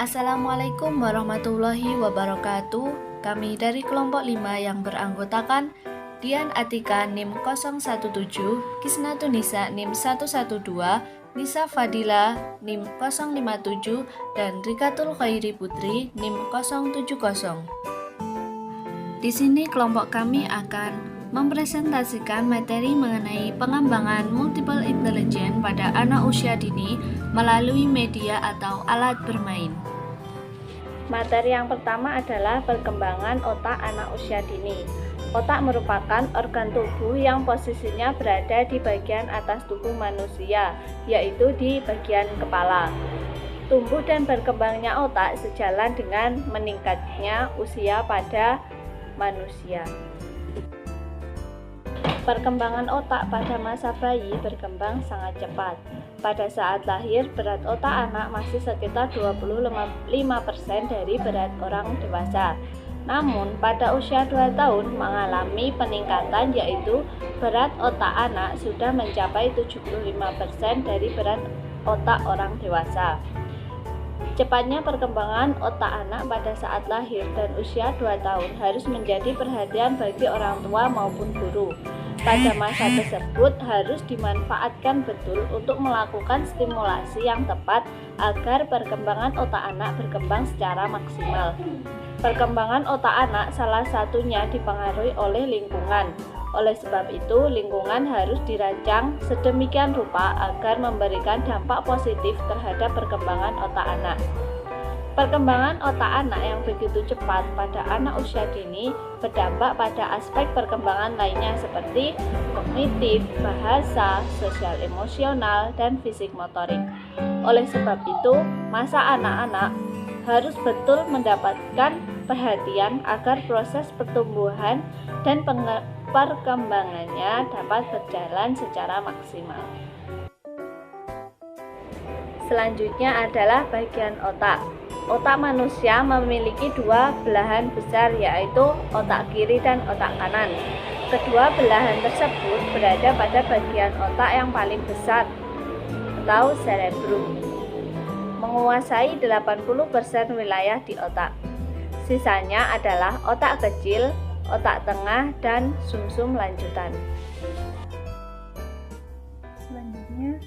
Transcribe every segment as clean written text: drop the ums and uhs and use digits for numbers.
Assalamualaikum warahmatullahi wabarakatuh. Kami dari kelompok 5 yang beranggotakan Dian Atika NIM 017, Kisna Tunisa NIM 112, Nisa Fadila NIM 057, dan Rikatul Khairi Putri NIM 070. Di sini kelompok kami akan mempresentasikan materi mengenai pengembangan multiple intelligence pada anak usia dini melalui media atau alat bermain. Materi yang pertama adalah perkembangan otak anak usia dini. Otak merupakan organ tubuh yang posisinya berada di bagian atas tubuh manusia, yaitu di bagian kepala. Tumbuh dan berkembangnya otak sejalan dengan meningkatnya usia pada manusia. Perkembangan otak pada masa bayi berkembang sangat cepat. Pada saat lahir, berat otak anak masih sekitar 25% dari berat orang dewasa. Namun, pada usia 2 tahun mengalami peningkatan, yaitu berat otak anak sudah mencapai 75% dari berat otak orang dewasa. Cepatnya perkembangan otak anak pada saat lahir dan usia 2 tahun harus menjadi perhatian bagi orang tua maupun guru. Pada masa tersebut harus dimanfaatkan betul untuk melakukan stimulasi yang tepat agar perkembangan otak anak berkembang secara maksimal. Perkembangan otak anak salah satunya dipengaruhi oleh lingkungan. Oleh sebab itu, lingkungan harus dirancang sedemikian rupa agar memberikan dampak positif terhadap perkembangan otak anak. Perkembangan otak anak yang begitu cepat pada anak usia dini berdampak pada aspek perkembangan lainnya seperti kognitif, bahasa, sosial emosional, dan fisik motorik. Oleh sebab itu, masa anak-anak harus betul mendapatkan perhatian agar proses pertumbuhan dan perkembangannya dapat berjalan secara maksimal. Selanjutnya adalah bagian otak. Otak manusia memiliki 2 belahan besar, yaitu otak kiri dan otak kanan. Kedua belahan tersebut berada pada bagian otak yang paling besar atau cerebrum, menguasai 80% wilayah di otak. Sisanya adalah otak kecil, otak tengah, dan sumsum lanjutan. Selanjutnya,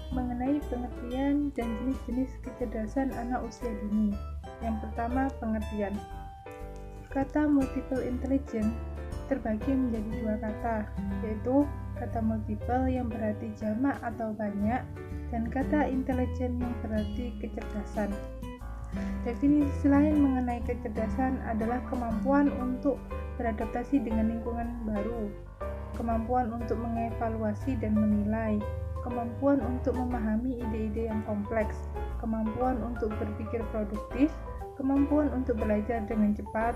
mengenai pengertian dan jenis-jenis kecerdasan anak usia dini. Yang pertama, pengertian. Kata multiple intelligence terbagi menjadi 2 kata, yaitu kata multiple yang berarti jamak atau banyak, dan kata intelligent yang berarti kecerdasan. Definisi lain mengenai kecerdasan adalah kemampuan untuk beradaptasi dengan lingkungan baru, kemampuan untuk mengevaluasi dan menilai, kemampuan untuk memahami ide-ide yang kompleks, kemampuan untuk berpikir produktif, kemampuan untuk belajar dengan cepat,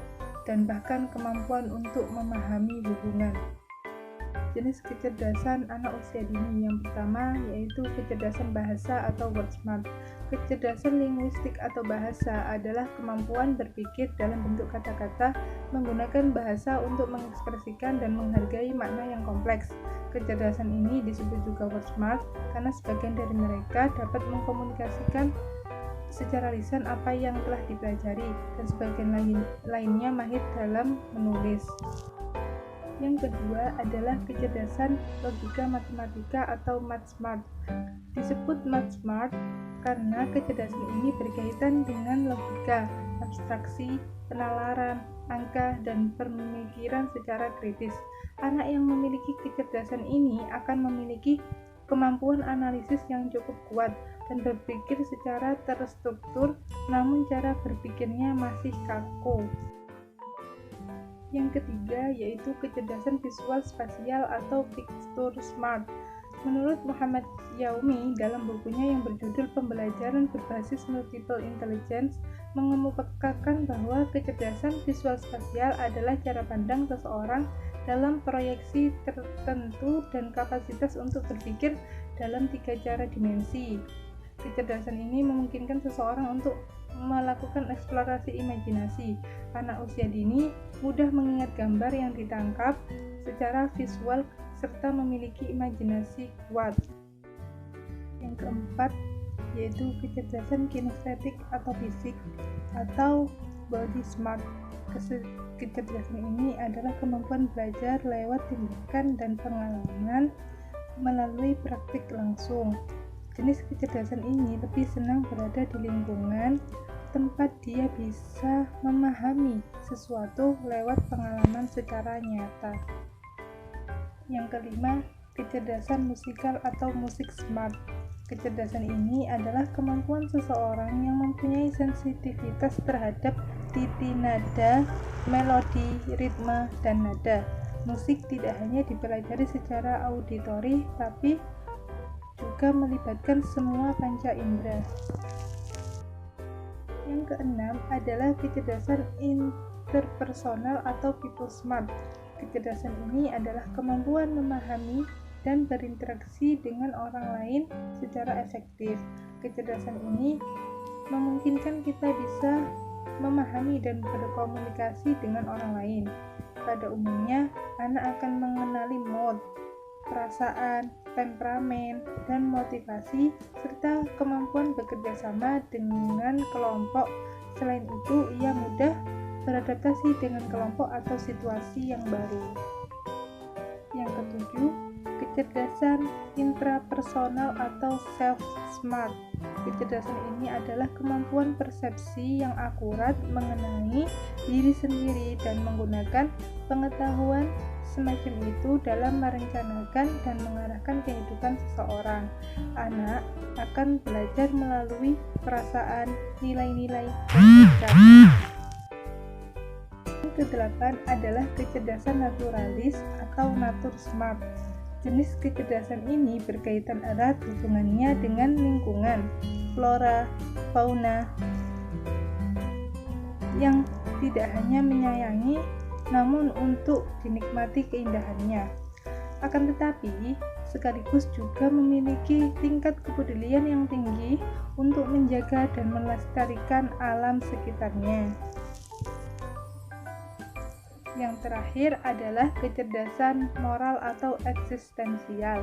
dan bahkan kemampuan untuk memahami hubungan. Jenis kecerdasan anak usia dini yang pertama yaitu kecerdasan bahasa atau word smart. Kecerdasan linguistik atau bahasa adalah kemampuan berpikir dalam bentuk kata-kata menggunakan bahasa untuk mengekspresikan dan menghargai makna yang kompleks. Kecerdasan ini disebut juga word smart karena sebagian dari mereka dapat mengkomunikasikan secara lisan apa yang telah dipelajari dan sebagian lainnya mahir dalam menulis. Yang kedua adalah kecerdasan logika matematika atau math smart. Disebut math smart karena kecerdasan ini berkaitan dengan logika, abstraksi, penalaran, angka, dan pemikiran secara kritis. Anak yang memiliki kecerdasan ini akan memiliki kemampuan analisis yang cukup kuat dan berpikir secara terstruktur, namun cara berpikirnya masih kaku. Yang ketiga yaitu kecerdasan visual spasial atau picture smart. Menurut Muhammad Yaumi dalam bukunya yang berjudul Pembelajaran Berbasis Multiple Intelligence mengemukakan bahwa kecerdasan visual spasial adalah cara pandang seseorang dalam proyeksi tertentu dan kapasitas untuk berpikir dalam 3 cara dimensi. Kecerdasan ini memungkinkan seseorang untuk melakukan eksplorasi imajinasi. Anak usia dini mudah mengingat gambar yang ditangkap secara visual serta memiliki imajinasi kuat. Yang keempat, yaitu kecerdasan kinestetik atau fisik atau body smart. Kecerdasan ini adalah kemampuan belajar lewat tindakan dan pengalaman melalui praktik langsung. Jenis kecerdasan ini lebih senang berada di lingkungan tempat dia bisa memahami sesuatu lewat pengalaman secara nyata. Yang kelima, kecerdasan musikal atau musik smart. Kecerdasan ini adalah kemampuan seseorang yang mempunyai sensitivitas terhadap titi nada, melodi, ritme, dan nada. Musik tidak hanya dipelajari secara auditori, tapi juga melibatkan semua panca indera. Yang keenam adalah kecerdasan interpersonal atau people smart. Kecerdasan ini adalah kemampuan memahami dan berinteraksi dengan orang lain secara efektif. Kecerdasan ini memungkinkan kita bisa memahami dan berkomunikasi dengan orang lain. Pada umumnya, anak akan mengenali mood, perasaan, temperamen, dan motivasi, serta kemampuan bekerja sama dengan kelompok. Selain itu, ia mudah beradaptasi dengan kelompok atau situasi yang baru. Yang ketujuh, kecerdasan intrapersonal atau self-smart. Kecerdasan ini adalah kemampuan persepsi yang akurat mengenai diri sendiri dan menggunakan pengetahuan semacam itu dalam merencanakan dan mengarahkan kehidupan seseorang. Anak akan belajar melalui perasaan, nilai-nilai, dan sikap. Yang kedelapan adalah kecerdasan naturalis atau natur smart. Jenis kecerdasan ini berkaitan erat hubungannya dengan lingkungan, flora, fauna, yang tidak hanya menyayangi namun untuk dinikmati keindahannya. Akan tetapi, sekaligus juga memiliki tingkat kepedulian yang tinggi untuk menjaga dan melestarikan alam sekitarnya. Yang terakhir adalah kecerdasan moral atau eksistensial.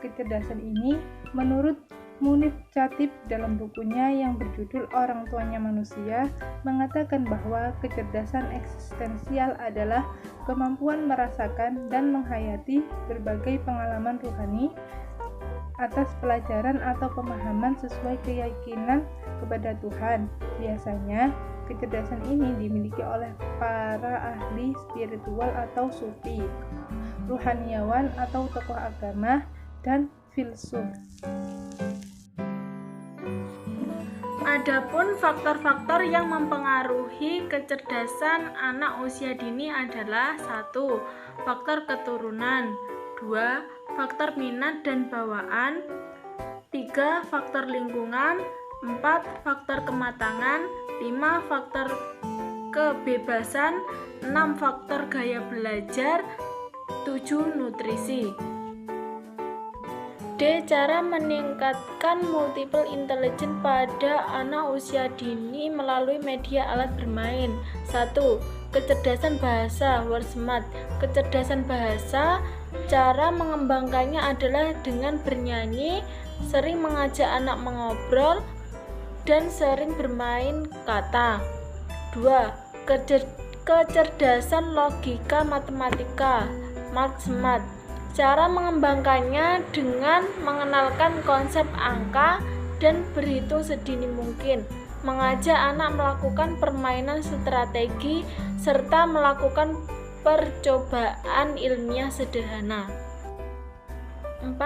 Kecerdasan ini menurut Munif Chatib dalam bukunya yang berjudul Orang Tuanya Manusia mengatakan bahwa kecerdasan eksistensial adalah kemampuan merasakan dan menghayati berbagai pengalaman rohani atas pelajaran atau pemahaman sesuai keyakinan kepada Tuhan. Biasanya, kecerdasan ini dimiliki oleh para ahli spiritual atau sufi, rohaniawan atau tokoh agama, dan filsuf. Adapun faktor-faktor yang mempengaruhi kecerdasan anak usia dini adalah 1. Faktor keturunan, 2. Faktor minat dan bawaan, 3. Faktor lingkungan, 4. Faktor kematangan, 5. Faktor kebebasan, 6. Faktor gaya belajar, 7. Nutrisi. D. Cara meningkatkan multiple intelligence pada anak usia dini melalui media alat bermain. 1. Kecerdasan bahasa, word smart. Kecerdasan bahasa, cara mengembangkannya adalah dengan bernyanyi, sering mengajak anak mengobrol, dan sering bermain kata. 2. Kecerdasan logika matematika, mark smart. Cara mengembangkannya dengan mengenalkan konsep angka dan berhitung sedini mungkin, mengajak anak melakukan permainan strategi, serta melakukan percobaan ilmiah sederhana. 4.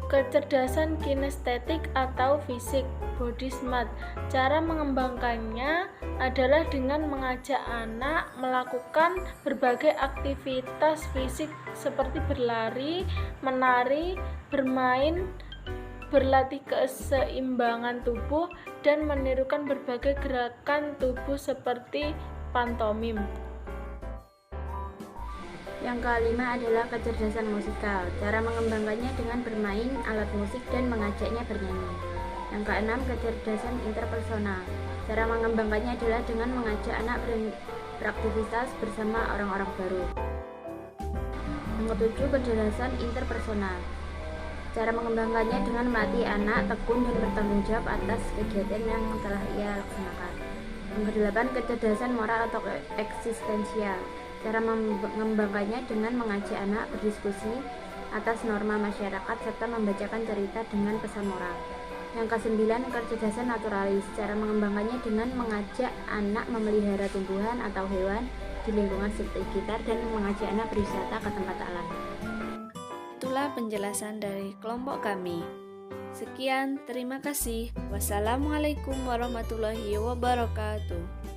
Kecerdasan kinestetik atau fisik, body smart. Cara mengembangkannya adalah dengan mengajak anak melakukan berbagai aktivitas fisik seperti berlari, menari, bermain, berlatih keseimbangan tubuh, dan menirukan berbagai gerakan tubuh seperti pantomim. Yang kelima adalah kecerdasan musikal. Cara mengembangkannya dengan bermain alat musik dan mengajaknya bernyanyi. Yang keenam, kecerdasan interpersonal. Cara mengembangkannya adalah dengan mengajak anak beraktivitas bersama orang-orang baru. Yang ketujuh, kecerdasan interpersonal. Cara mengembangkannya dengan melatih anak tekun dan bertanggung jawab atas kegiatan yang telah ia laksanakan. Yang kedelapan, kecerdasan moral atau eksistensial. Cara mengembangkannya dengan mengajak anak berdiskusi atas norma masyarakat serta membacakan cerita dengan pesan moral. Yang kesembilan, kecerdasan naturalis. Cara mengembangkannya dengan mengajak anak memelihara tumbuhan atau hewan di lingkungan sekitar dan mengajak anak berwisata ke tempat alam. Itulah penjelasan dari kelompok kami. Sekian, terima kasih. Wassalamualaikum warahmatullahi wabarakatuh.